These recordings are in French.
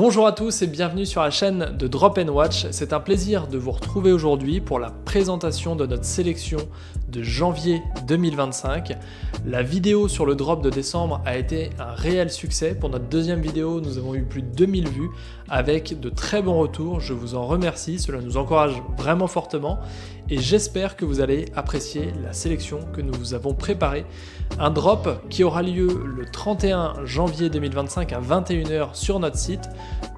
Bonjour à tous et bienvenue sur la chaîne de Drop & Watch. C'est un plaisir de vous retrouver aujourd'hui pour la présentation de notre sélection de janvier 2025. La vidéo sur le drop de décembre a été un réel succès. Pour notre deuxième vidéo, nous avons eu plus de 2000 vues avec de très bons retours. Je vous en remercie, cela nous encourage vraiment fortement et j'espère que vous allez apprécier la sélection que nous vous avons préparée. Un drop qui aura lieu le 31 janvier 2025 à 21h sur notre site.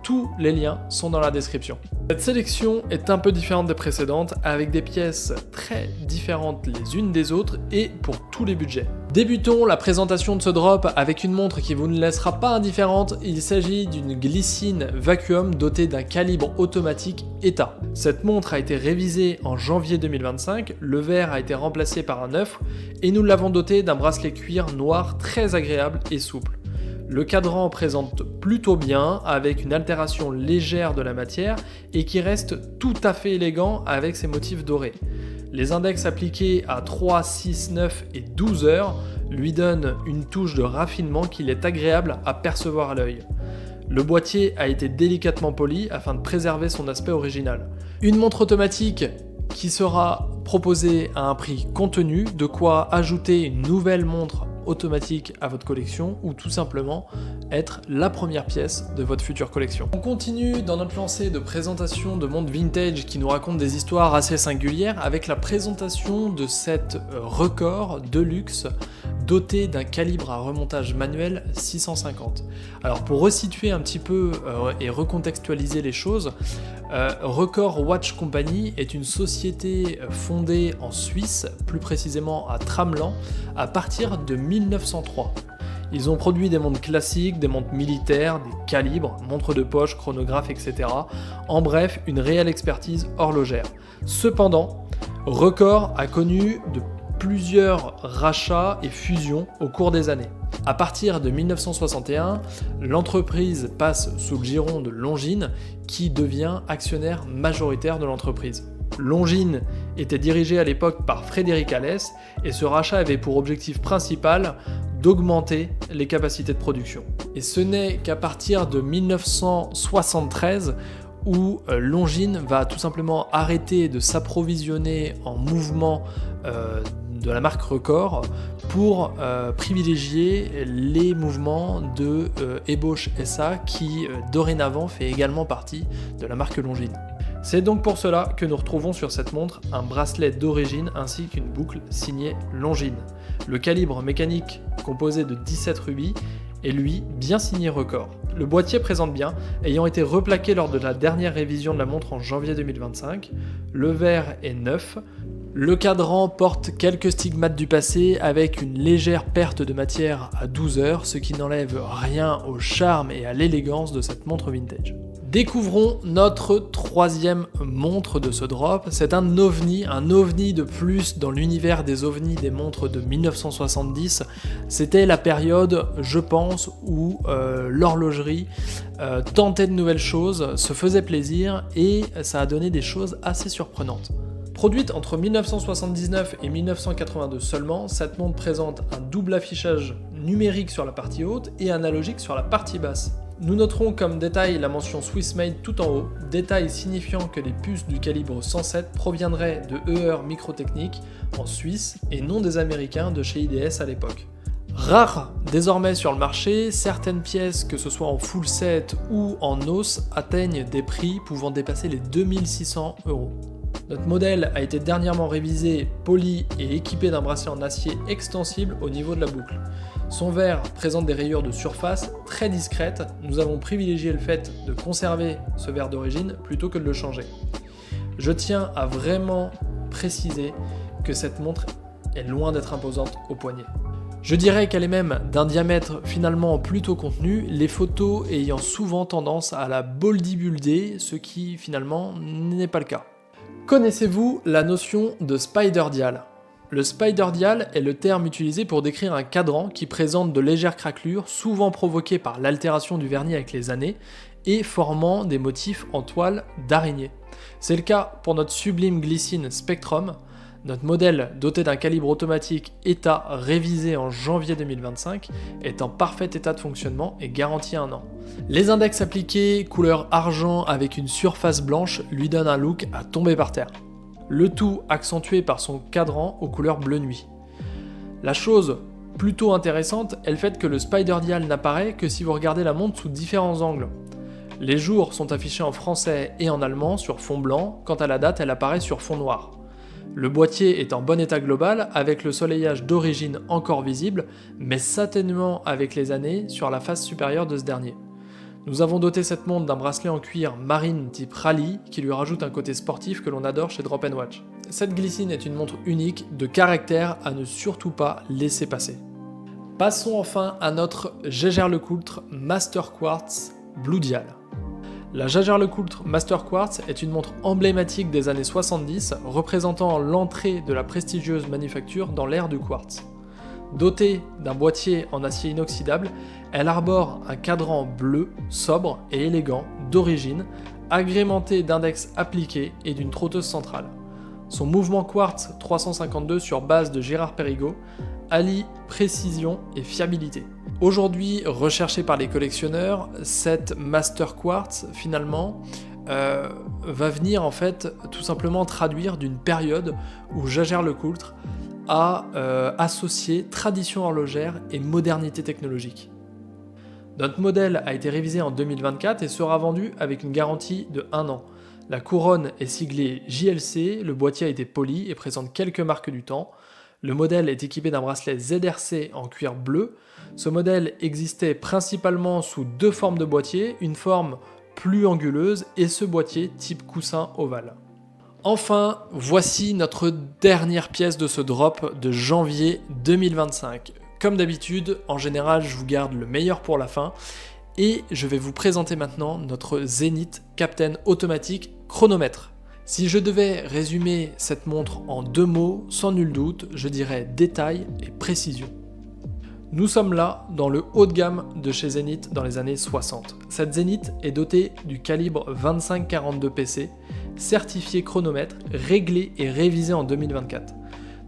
Tous les liens sont dans la description. Cette sélection est un peu différente des précédentes, avec des pièces très différentes les unes des autres et pour tous les budgets. Débutons la présentation de ce drop avec une montre qui vous ne laissera pas indifférente. Il s'agit d'une Glycine Vacuum dotée d'un calibre automatique ETA. Cette montre a été révisée en janvier 2025, le verre a été remplacé par un œuf et nous l'avons dotée d'un bracelet cuir noir très agréable et souple. Le cadran présente plutôt bien avec une altération légère de la matière et qui reste tout à fait élégant avec ses motifs dorés. Les index appliqués à 3, 6, 9 et 12 heures lui donnent une touche de raffinement qu'il est agréable à percevoir à l'œil. Le boîtier a été délicatement poli afin de préserver son aspect original. Une montre automatique qui sera proposée à un prix contenu, de quoi ajouter une nouvelle montre automatique à votre collection ou tout simplement être la première pièce de votre future collection. On continue dans notre lancée de présentation de montres vintage qui nous racontent des histoires assez singulières avec la présentation de cette Record de luxe dotée d'un calibre à remontage manuel 650. Alors pour resituer un petit peu et recontextualiser les choses, Record Watch Company est une société fondée en Suisse, plus précisément à Tramelan, à partir de 1903. Ils ont produit des montres classiques, des montres militaires, des calibres, montres de poche, chronographes, etc. En bref, une réelle expertise horlogère. Cependant, Record a connu de plusieurs rachats et fusions au cours des années. À partir de 1961, l'entreprise passe sous le giron de Longines, qui devient actionnaire majoritaire de l'entreprise. Longines était dirigé à l'époque par Frédéric Alès et ce rachat avait pour objectif principal d'augmenter les capacités de production. Et ce n'est qu'à partir de 1973 où Longines va tout simplement arrêter de s'approvisionner en mouvement de la marque Record pour privilégier les mouvements de Ebosch SA qui dorénavant fait également partie de la marque Longines. C'est donc pour cela que nous retrouvons sur cette montre un bracelet d'origine ainsi qu'une boucle signée Longines. Le calibre mécanique composé de 17 rubis est lui bien signé Record. Le boîtier présente bien, ayant été replaqué lors de la dernière révision de la montre en janvier 2025. Le verre est neuf. Le cadran porte quelques stigmates du passé avec une légère perte de matière à 12 heures, ce qui n'enlève rien au charme et à l'élégance de cette montre vintage. Découvrons notre troisième montre de ce drop. C'est un ovni de plus dans l'univers des ovnis des montres de 1970. C'était la période, je pense, où l'horlogerie tentait de nouvelles choses, se faisait plaisir et ça a donné des choses assez surprenantes. Produite entre 1979 et 1982 seulement, cette montre présente un double affichage numérique sur la partie haute et analogique sur la partie basse. Nous noterons comme détail la mention Swiss Made tout en haut, détail signifiant que les puces du calibre 107 proviendraient de ER Microtechnique en Suisse et non des Américains de chez IDS à l'époque. Rares désormais sur le marché, certaines pièces, que ce soit en full set ou en os, atteignent des prix pouvant dépasser les 2600 €. Notre modèle a été dernièrement révisé, poli et équipé d'un bracelet en acier extensible au niveau de la boucle. Son verre présente des rayures de surface très discrètes. Nous avons privilégié le fait de conserver ce verre d'origine plutôt que de le changer. Je tiens à vraiment préciser que cette montre est loin d'être imposante au poignet. Je dirais qu'elle est même d'un diamètre finalement plutôt contenu, les photos ayant souvent tendance à la bodybuilder, ce qui finalement n'est pas le cas. Connaissez-vous la notion de spider dial ? Le spider dial est le terme utilisé pour décrire un cadran qui présente de légères craquelures, souvent provoquées par l'altération du vernis avec les années, et formant des motifs en toile d'araignée. C'est le cas pour notre sublime Glycine Spectrum, Notre modèle, doté d'un calibre automatique ETA révisé en janvier 2025, est en parfait état de fonctionnement et garanti 1 an. Les index appliqués, couleur argent avec une surface blanche, lui donnent un look à tomber par terre. Le tout accentué par son cadran aux couleurs bleu nuit. La chose plutôt intéressante est le fait que le Spider Dial n'apparaît que si vous regardez la montre sous différents angles. Les jours sont affichés en français et en allemand sur fond blanc, quant à la date elle apparaît sur fond noir. Le boîtier est en bon état global avec le soleillage d'origine encore visible, mais s'atténuant avec les années sur la face supérieure de ce dernier. Nous avons doté cette montre d'un bracelet en cuir marine type rallye qui lui rajoute un côté sportif que l'on adore chez Drop & Watch. Cette glycine est une montre unique de caractère à ne surtout pas laisser passer. Passons enfin à notre Jaeger-LeCoultre Master Quartz Blue Dial. La Jaeger-LeCoultre Master Quartz est une montre emblématique des années 70, représentant l'entrée de la prestigieuse manufacture dans l'ère du quartz. Dotée d'un boîtier en acier inoxydable, elle arbore un cadran bleu, sobre et élégant, d'origine, agrémenté d'index appliqués et d'une trotteuse centrale. Son mouvement quartz 352 sur base de Girard-Perregaux allie précision et fiabilité. Aujourd'hui recherchée par les collectionneurs, cette Master Quartz finalement va venir en fait tout simplement traduire d'une période où Jaeger-LeCoultre a associé tradition horlogère et modernité technologique. Notre modèle a été révisé en 2024 et sera vendu avec une garantie de 1 an. La couronne est siglée JLC, le boîtier a été poli et présente quelques marques du temps. Le modèle est équipé d'un bracelet ZRC en cuir bleu. Ce modèle existait principalement sous 2 formes de boîtier, une forme plus anguleuse et ce boîtier type coussin ovale. Enfin, voici notre dernière pièce de ce drop de janvier 2025. Comme d'habitude, en général, je vous garde le meilleur pour la fin et je vais vous présenter maintenant notre Zenith Captain automatique chronomètre. Si je devais résumer cette montre en 2 mots, sans nul doute, je dirais détail et précision. Nous sommes là dans le haut de gamme de chez Zenith dans les années 60. Cette Zenith est dotée du calibre 2542 PC, certifié chronomètre, réglé et révisé en 2024.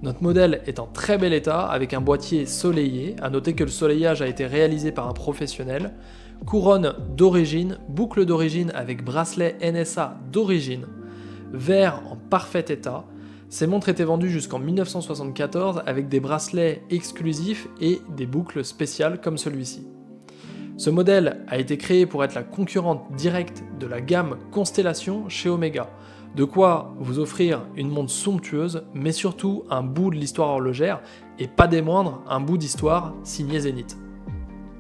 Notre modèle est en très bel état avec un boîtier soleillé, à noter que le soleillage a été réalisé par un professionnel, couronne d'origine, boucle d'origine avec bracelet NSA d'origine, verre en parfait état. Ces montres étaient vendues jusqu'en 1974 avec des bracelets exclusifs et des boucles spéciales comme celui-ci. Ce modèle a été créé pour être la concurrente directe de la gamme Constellation chez Omega. De quoi vous offrir une montre somptueuse, mais surtout un bout de l'histoire horlogère, et pas des moindres, un bout d'histoire signé Zenith.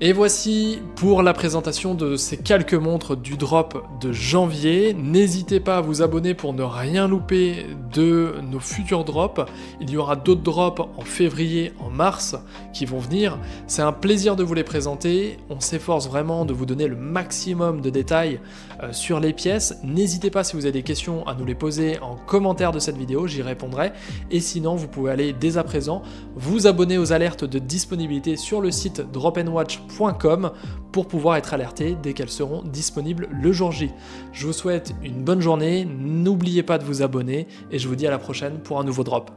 Et voici pour la présentation de ces quelques montres du drop de janvier. N'hésitez pas à vous abonner pour ne rien louper de nos futurs drops. Il y aura d'autres drops en février, en mars qui vont venir. C'est un plaisir de vous les présenter. On s'efforce vraiment de vous donner le maximum de détails sur les pièces. N'hésitez pas si vous avez des questions à nous les poser en commentaire de cette vidéo, j'y répondrai. Et sinon, vous pouvez aller dès à présent vous abonner aux alertes de disponibilité sur le site dropandwatch.com pour pouvoir être alerté dès qu'elles seront disponibles le jour J. Je vous souhaite une bonne journée, n'oubliez pas de vous abonner et je vous dis à la prochaine pour un nouveau drop.